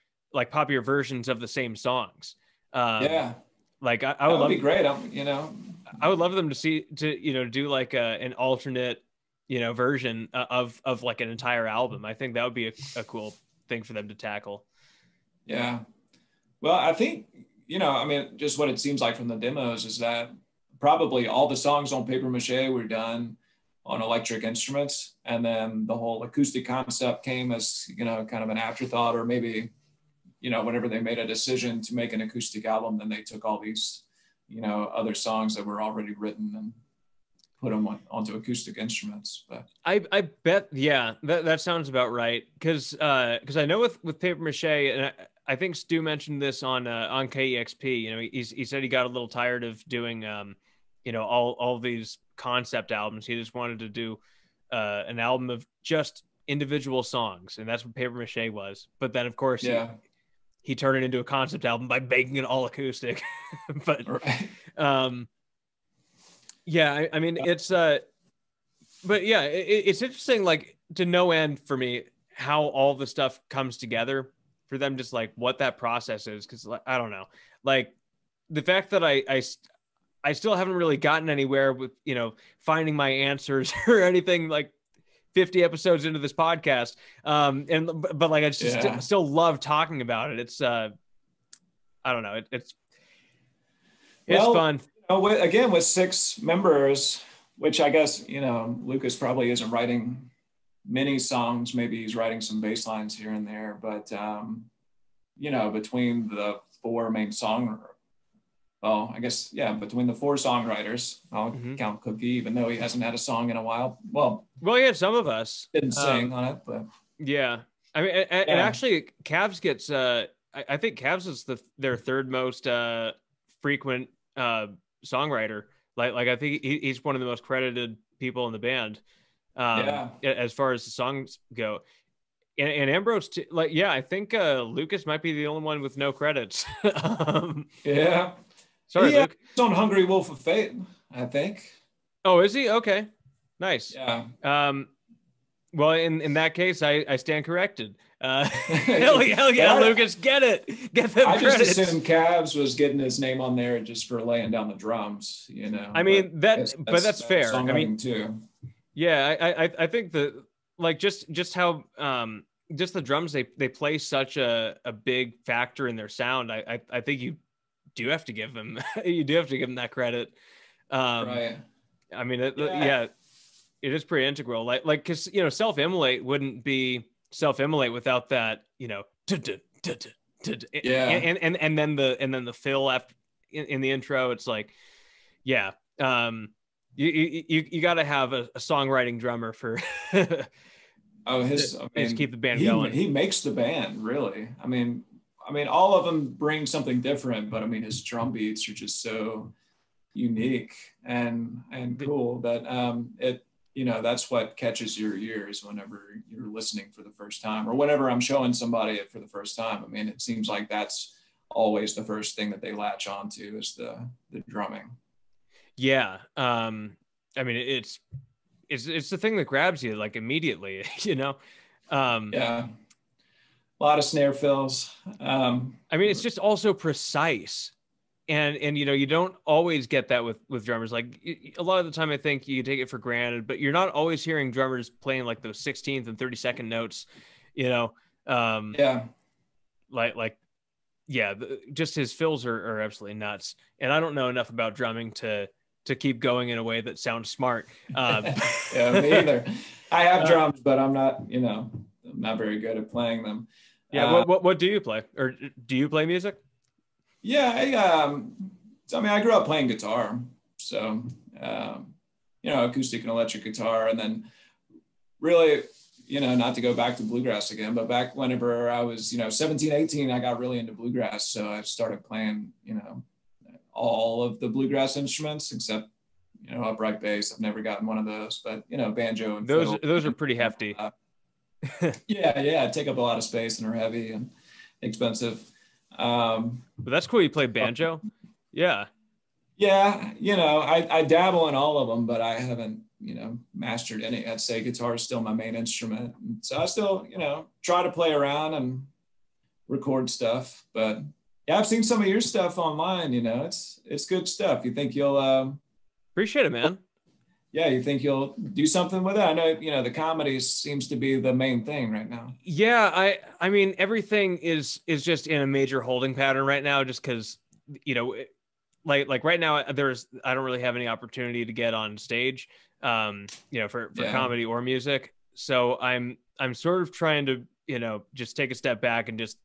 versions of the same songs. Um, Yeah. like I That would would love. be great. I would love them to do like an alternate, version of like an entire album. I think that would be a cool thing for them to tackle. Yeah. Well, I think, just what it seems like from the demos is that probably all the songs on Paper Mache were done on electric instruments. And then the whole acoustic concept came as, kind of an afterthought, or maybe, whenever they made a decision to make an acoustic album, then they took all these, other songs that were already written and put them onto acoustic instruments. But I bet, yeah, that sounds about right. Because I know with paper mache, and I think Stu mentioned this on KEXP. He said he got a little tired of doing all these concept albums. He just wanted to do an album of just individual songs, and that's what paper mache was. But then, of course, yeah, he turned it into a concept album by making it all acoustic. But right. yeah, I mean it's but yeah, it's interesting, like to no end for me how all the stuff comes together for them, just like what that process is. Because like, I don't know, like the fact that I still haven't really gotten anywhere with finding my answers or anything like 50 episodes into this podcast. But like I just still love talking about it. It's I don't know, it's fun. Again, with 6 members, which I guess, Lucas probably isn't writing many songs. Maybe he's writing some bass lines here and there, but, between the 4 main between the 4 songwriters, I'll count Cookie, even though he hasn't had a song in a while. Well, yeah, some of us didn't sing on it, but yeah. I mean, and actually Cavs gets, I think Cavs is their third most frequent songwriter. Like I think he's one of the most credited people in the band, as far as the songs go. And Ambrose, I think Lucas might be the only one with no credits. Yeah. Sorry, Luke. He's on Hungry Wolf of Fate, I think. Oh, is he? Okay, nice. Yeah. Well, in that case, I stand corrected. Hell yeah, Lucas, get it. Get them credits. Just assumed Cavs was getting his name on there just for laying down the drums, I mean, but that's fair. I mean, too. Yeah, I think that like just how just the drums they play such a big factor in their sound. I think you do have to give them that credit. Right. I mean, it is pretty integral. Like because self-immolate wouldn't be self-immolate without that. And then the fill after in the intro. It's like, yeah. You got to have a songwriting drummer for to keep the band going. He makes the band, really. I mean, all of them bring something different, but I mean, his drum beats are just so unique and cool that that's what catches your ears whenever you're listening for the first time, or whenever I'm showing somebody it for the first time. I mean, it seems like that's always the first thing that they latch onto is the drumming. Yeah. I mean, it's the thing that grabs you like immediately, Yeah. A lot of snare fills. I mean, it's just also precise. And you don't always get that with drummers. Like a lot of the time I think you take it for granted, but you're not always hearing drummers playing like those 16th and 32nd notes, just his fills are absolutely nuts. And I don't know enough about drumming to keep going in a way that sounds smart. Yeah, me either. I have drums, but I'm not, I'm not very good at playing them. Yeah. What do you play, or do you play music? Yeah. I grew up playing guitar, so, acoustic and electric guitar. And then really, you know, not to go back to bluegrass again, but back whenever I was, you know, 17, 18, I got really into bluegrass. So I started playing, you know, all of the bluegrass instruments except, you know, upright bass. I've never gotten one of those, but, you know, banjo and fiddle. Those are pretty hefty. Yeah, take up a lot of space and are heavy and expensive. But that's cool. You play banjo? Yeah. Yeah, you know, I dabble in all of them, but I haven't, you know, mastered any. I'd say guitar is still my main instrument. So I still, you know, try to play around and record stuff. But yeah, I've seen some of your stuff online, you know, it's good stuff. You think you'll appreciate it, man. Yeah, you think you'll do something with it? I know, you know, the comedy seems to be the main thing right now. Yeah, I mean everything is just in a major holding pattern right now, just because, you know, like right now I don't really have any opportunity to get on stage, you know, for comedy or music. So I'm sort of trying to, you know, just take a step back and just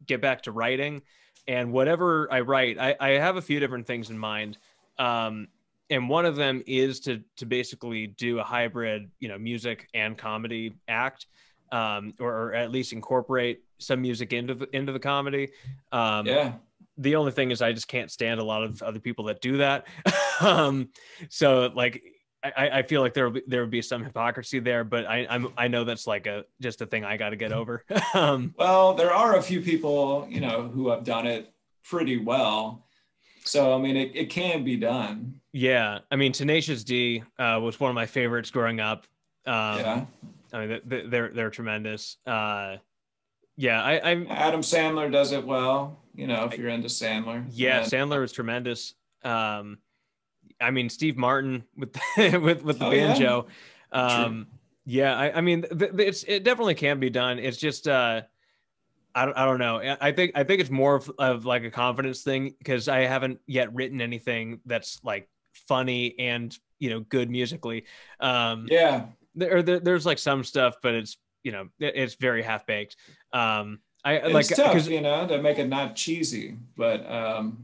get back to writing. And whatever I write, I have a few different things in mind. And one of them is to basically do a hybrid, you know, music and comedy act, or at least incorporate some music into the comedy. The only thing is I just can't stand a lot of other people that do that. So like I feel like there would be some hypocrisy there, but I know that's like just a thing I got to get over. Well, there are a few people, you know, who have done it pretty well. So, I mean, it can be done. Yeah. I mean, Tenacious D was one of my favorites growing up. I mean, they're tremendous. I'm Adam Sandler does it well, you know, if you're into Sandler. Yeah, Sandler is tremendous. I mean, Steve Martin with the banjo. Yeah. I mean, it definitely can be done. It's just, I don't know. I think it's more of like a confidence thing, because I haven't yet written anything that's like funny and, you know, good musically. There's like some stuff, but it's, you know, it's very half baked. It's tough, you know, to make it not cheesy, but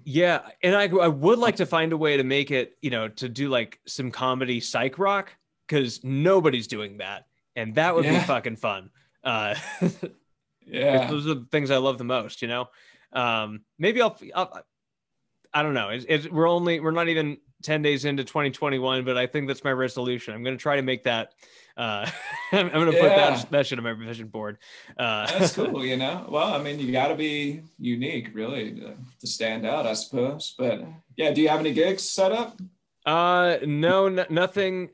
yeah, and I would like to find a way to make it, you know, to do like some comedy psych rock, because nobody's doing that, and that would be fucking fun. Yeah, those are the things I love the most, you know. Maybe I'll I don't know. We're not even 10 days into 2021, but I think that's my resolution. I'm going to try to make that. I'm going to put that shit on my revision board. That's cool, you know. Well, I mean, you got to be unique, really, to stand out, I suppose. But yeah, do you have any gigs set up? No, nothing.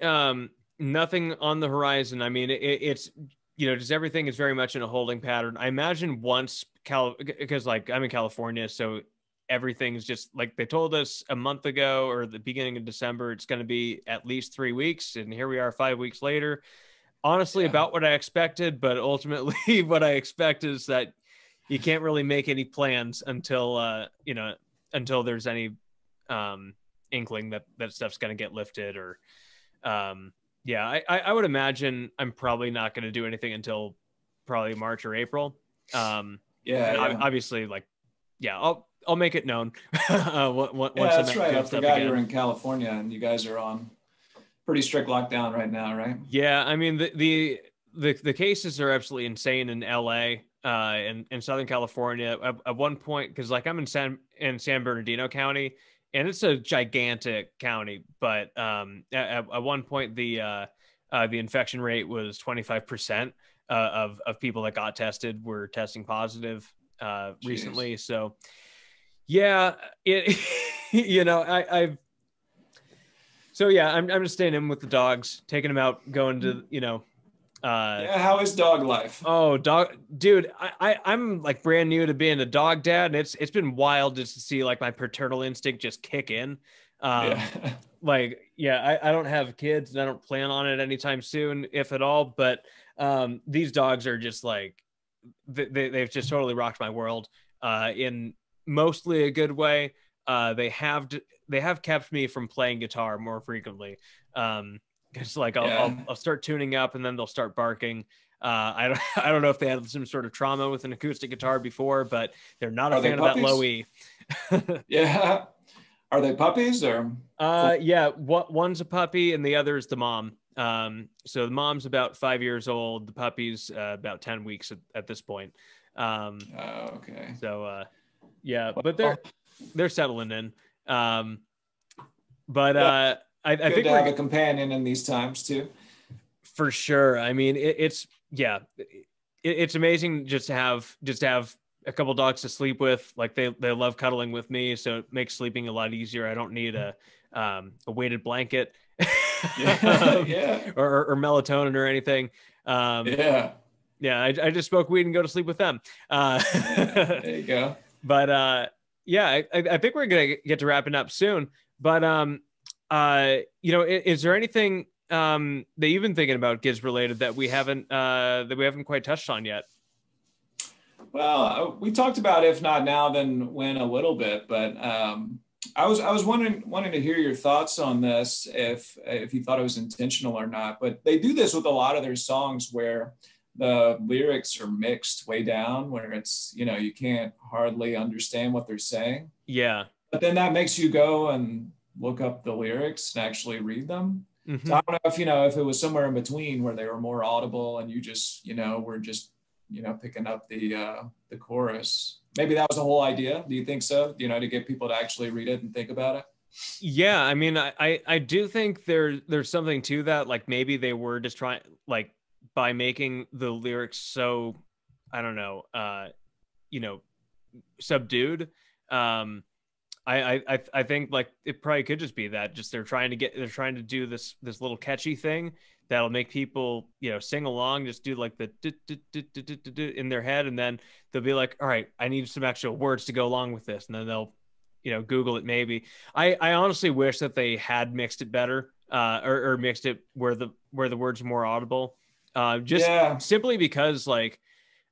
Nothing on the horizon. I mean, it's, you know, just everything is very much in a holding pattern. I imagine once because like I'm in California, so everything's just like they told us a month ago or the beginning of December, it's going to be at least 3 weeks. And here we are 5 weeks later, honestly, about what I expected. But ultimately what I expect is that you can't really make any plans until, you know, until there's any inkling that stuff's going to get lifted or, I would imagine I'm probably not going to do anything until probably March or April. Obviously, like, I'll make it known. Once that's right. I forgot you were in California, and you guys are on pretty strict lockdown right now, right? Yeah, I mean the cases are absolutely insane in LA, in Southern California. At one point, because like I'm in San Bernardino County, and it's a gigantic county, but at one point the infection rate was 25% of people that got tested were testing positive recently. So yeah, you know, I'm just staying in with the dogs, taking them out, going to, you know, how is dog life? Oh, dude, I'm like brand new to being a dog dad, and it's been wild just to see like my paternal instinct just kick in. Like, I don't have kids and I don't plan on it anytime soon, if at all. But these dogs are just like, they've just totally rocked my world in mostly a good way. They have kept me from playing guitar more frequently. Because like I'll start tuning up and then they'll start barking. I don't know if they had some sort of trauma with an acoustic guitar before, but they're not a fan of that low E. Yeah. Are they puppies or? One's a puppy and the other is the mom. So the mom's about 5 years old. The puppy's about 10 weeks at this point. Okay. So yeah, but Well, they're settling in. But yeah, I good think to we're have a companion in these times too. for sure. I mean, it's yeah, it's amazing just to have a couple dogs to sleep with. Like they love cuddling with me, so it makes sleeping a lot easier. I don't need a weighted blanket Yeah, yeah, or melatonin or anything. yeah, Yeah, I just smoke weed and go to sleep with them. yeah. There you go. But yeah, I think we're gonna get to wrapping up soon. But is there anything that you've been thinking about Giz related that we haven't quite touched on yet? Well, we talked about if not now, then when a little bit, but I was wanting to hear your thoughts on this, if you thought it was intentional or not. But they do this with a lot of their songs where the lyrics are mixed way down, where it's you can't hardly understand what they're saying. Yeah. But then that makes you go and look up the lyrics and actually read them. So I don't know if if it was somewhere in between where they were more audible and you just were just picking up the chorus. Maybe that was the whole idea. Do you think so? To get people to actually read it and think about it. Yeah, I mean, I do think there's something to that. Like maybe they were just trying, like, by making the lyrics so, I don't know, subdued. I think like it probably could just be that just they're trying to do this little catchy thing that'll make people sing along, just do like the in their head, and then they'll be like, all right, I need some actual words to go along with this, and then they'll Google it maybe. I honestly wish that they had mixed it better, or mixed it where the words are more audible, just Yeah. simply because like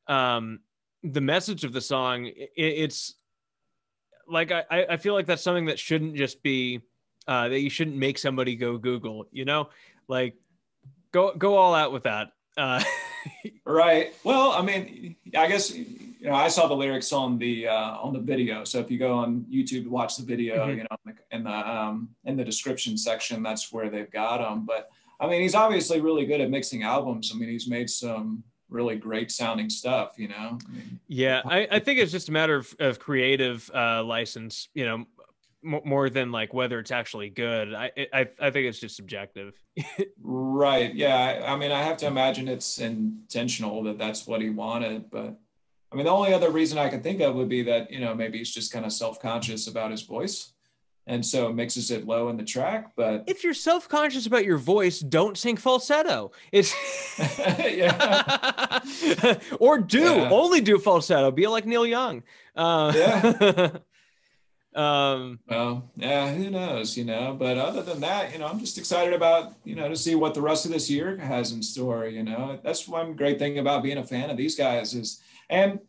the message of the song, it's like I feel like that's something that shouldn't just be that you shouldn't make somebody go Google, like go all out with that. Right. Well, I mean, I guess I saw the lyrics on the video. So if you go on YouTube to watch the video, in the description section, that's where they've got them. But I mean, he's obviously really good at mixing albums. I mean, he's made some really great sounding stuff. I mean, Yeah, I think it's just a matter of creative license, more than like whether it's actually good. I think it's just subjective. Right. Yeah. I mean, I have to imagine it's intentional that that's what he wanted. But I mean, the only other reason I could think of would be that, maybe he's just kind of self-conscious about his voice. And so mixes it low in the track. But if you're self-conscious about your voice, don't sing falsetto. It's or only do falsetto. Be like Neil Young. Yeah. Well, yeah, who knows, but other than that, I'm just excited about, to see what the rest of this year has in store. That's one great thing about being a fan of these guys is, and,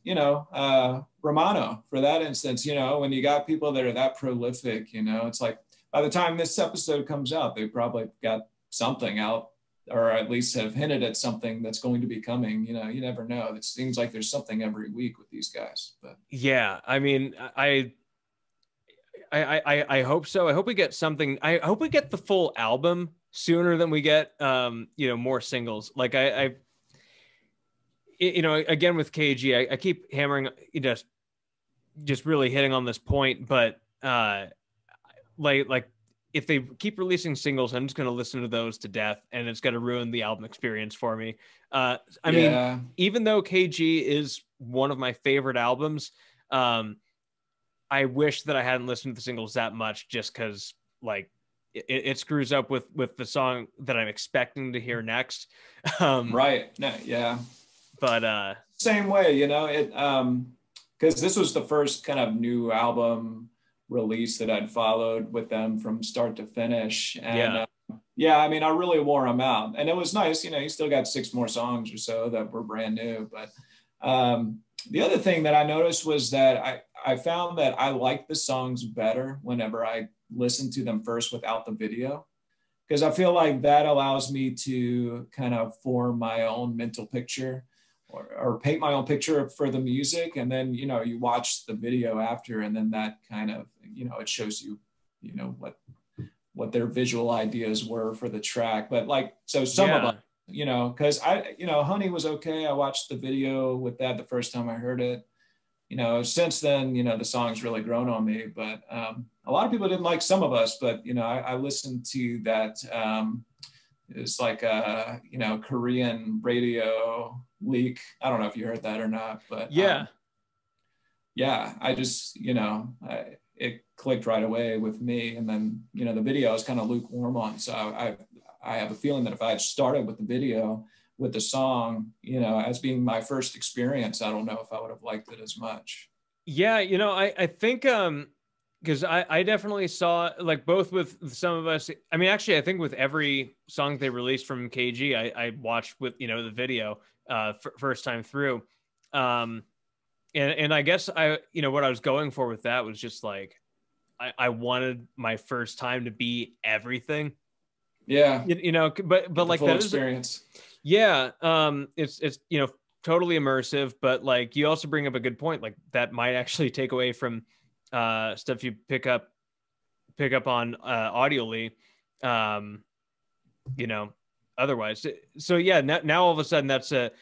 Romano for that instance, when you got people that are that prolific, it's like by the time this episode comes out, they probably got something out, or at least have hinted at something that's going to be coming. You never know. It seems like there's something every week with these guys, but yeah, I mean, I hope so. I hope we get something. I hope we get the full album sooner than we get more singles. Like again with KG, I keep hammering, just really hitting on this point, but like if they keep releasing singles, I'm just going to listen to those to death, and it's going to ruin the album experience for me. I mean, even though KG is one of my favorite albums, I wish that I hadn't listened to the singles that much, just because like it screws up with the song that I'm expecting to hear next. Right. Yeah. But same way, it because this was the first kind of new album release that I'd followed with them from start to finish. And I mean, I really wore them out, and it was nice. You still got 6 more songs or so that were brand new. But the other thing that I noticed was that I found that I like the songs better whenever I listen to them first without the video, because I feel like that allows me to kind of form my own mental picture or paint my own picture for the music. And then, you watch the video after, and then that kind of, it shows you, what their visual ideas were for the track. But like, so some of them, you know, because Honey was okay. I watched the video with that the first time I heard it. You know, since then, you know, the song's really grown on me. But a lot of people didn't like Some of Us, but you know, I listened to that. It's like a, you know, Korean radio leak. I don't know if you heard that or not, but yeah, I just, you know, it clicked right away with me. And then, you know, the video is kind of lukewarm on. So I have a feeling that if I had started with the video with the song, you know, as being my first experience, I don't know if I would have liked it as much. Yeah, you know, I think because I definitely saw, like, both with Some of Us. I mean, actually, I think with every song they released from KG, I watched with, you know, the video first time through. And I guess you know, what I was going for with that was just like, I wanted my first time to be everything. Yeah. You know, but like that experience. Yeah. It's, you know, totally immersive, but like you also bring up a good point. Like that might actually take away from stuff you pick up on audioly, you know, otherwise. So yeah, now all of a sudden that's a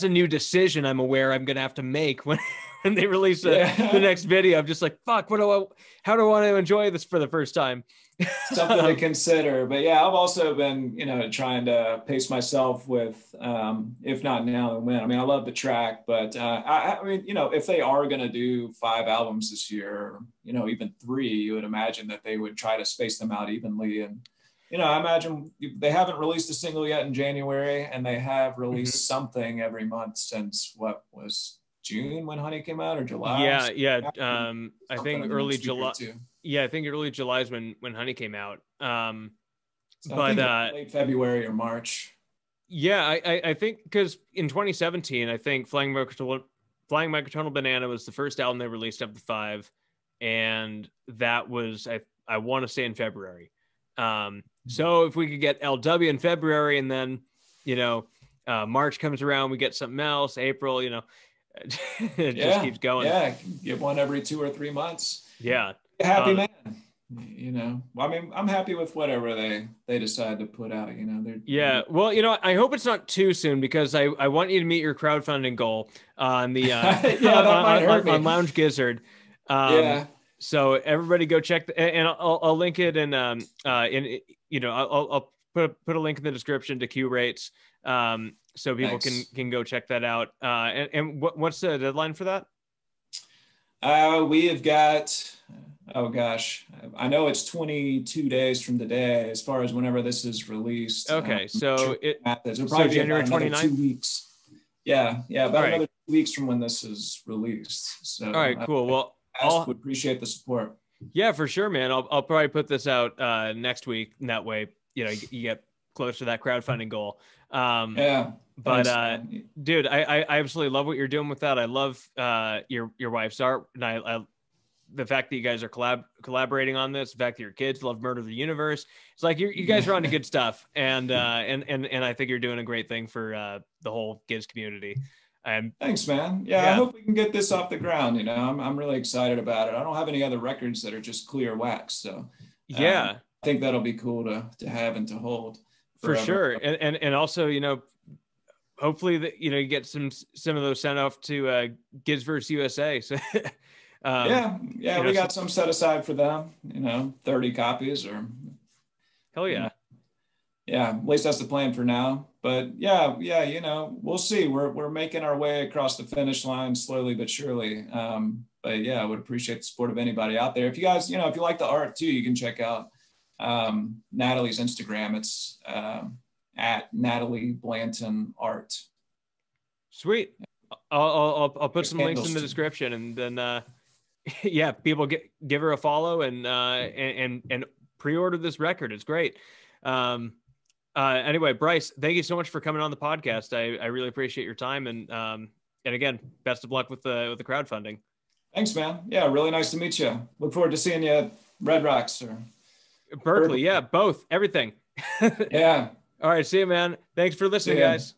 new decision I'm aware I'm gonna have to make when they release the next video. I'm just like, fuck, how do I want to enjoy this for the first time? Something to consider. But yeah, I've also been, you know, trying to pace myself with if not now then when. I mean, I love the track, but I mean, you know, if they are going to do 5 albums this year, you know, even 3, you would imagine that they would try to space them out evenly. And you know, I imagine they haven't released a single yet in January, and they have released something every month since what was June when Honey came out, or July. Yeah. I think early July. Yeah, I think early July is when Honey came out. So but late February or March. Yeah, I think because in 2017, I think Flying Microtonal Banana was the first album they released of the 5, and that was I want to say in February. So if we could get LW in February, and then, you know, March comes around, we get something else. April, you know, it just keeps going. Yeah, get one every 2 or 3 months. Yeah, happy man. You know, I mean, I'm happy with whatever they decide to put out. You know, well, you know, I hope it's not too soon, because I want you to meet your crowdfunding goal on the on Lounge Gizzard. So everybody go check and I'll link it in you know, I'll put a link in the description to Q rates, so people can go check that out. And what's the deadline for that? We have got, oh gosh, I know it's 22 days from today as far as whenever this is released. Okay, so it'll probably be January 29th? 2 weeks. Yeah, about another 2 weeks from when this is released. So all right, cool. Well, I would appreciate the support. Yeah, for sure, man. I'll probably put this out next week, and that way, you know, you get close to that crowdfunding goal. But dude, I absolutely love what you're doing with that. I love your wife's art, and I the fact that you guys are collaborating on this, the fact that your kids love Murder of the Universe. It's like you guys are onto good stuff, and I think you're doing a great thing for the whole Giz community. And thanks, man. Yeah, I hope we can get this off the ground. You know, I'm really excited about it. I don't have any other records that are just clear wax, so I think that'll be cool to have and to hold forever. For sure. And also, you know, hopefully that, you know, you get some of those sent off to Gizzverse USA. So we got some set aside for them. You know, 30 copies or. Hell yeah. You know, yeah, at least that's the plan for now. But yeah, you know, we'll see. We're making our way across the finish line slowly but surely. But yeah, I would appreciate the support of anybody out there. If you guys, you know, if you like the art too, you can check out Natalie's Instagram. It's at Natalie Blanton Art. Sweet. I'll put some links in the description, and then yeah, people give her a follow and pre-order this record. It's great. Anyway, Bryce, thank you so much for coming on the podcast. I really appreciate your time, and again, best of luck with the crowdfunding. Thanks, man. Yeah, really nice to meet you. Look forward to seeing you at Red Rocks or Berkeley. Yeah, both, everything. Yeah. All right, see you, man. Thanks for listening, guys.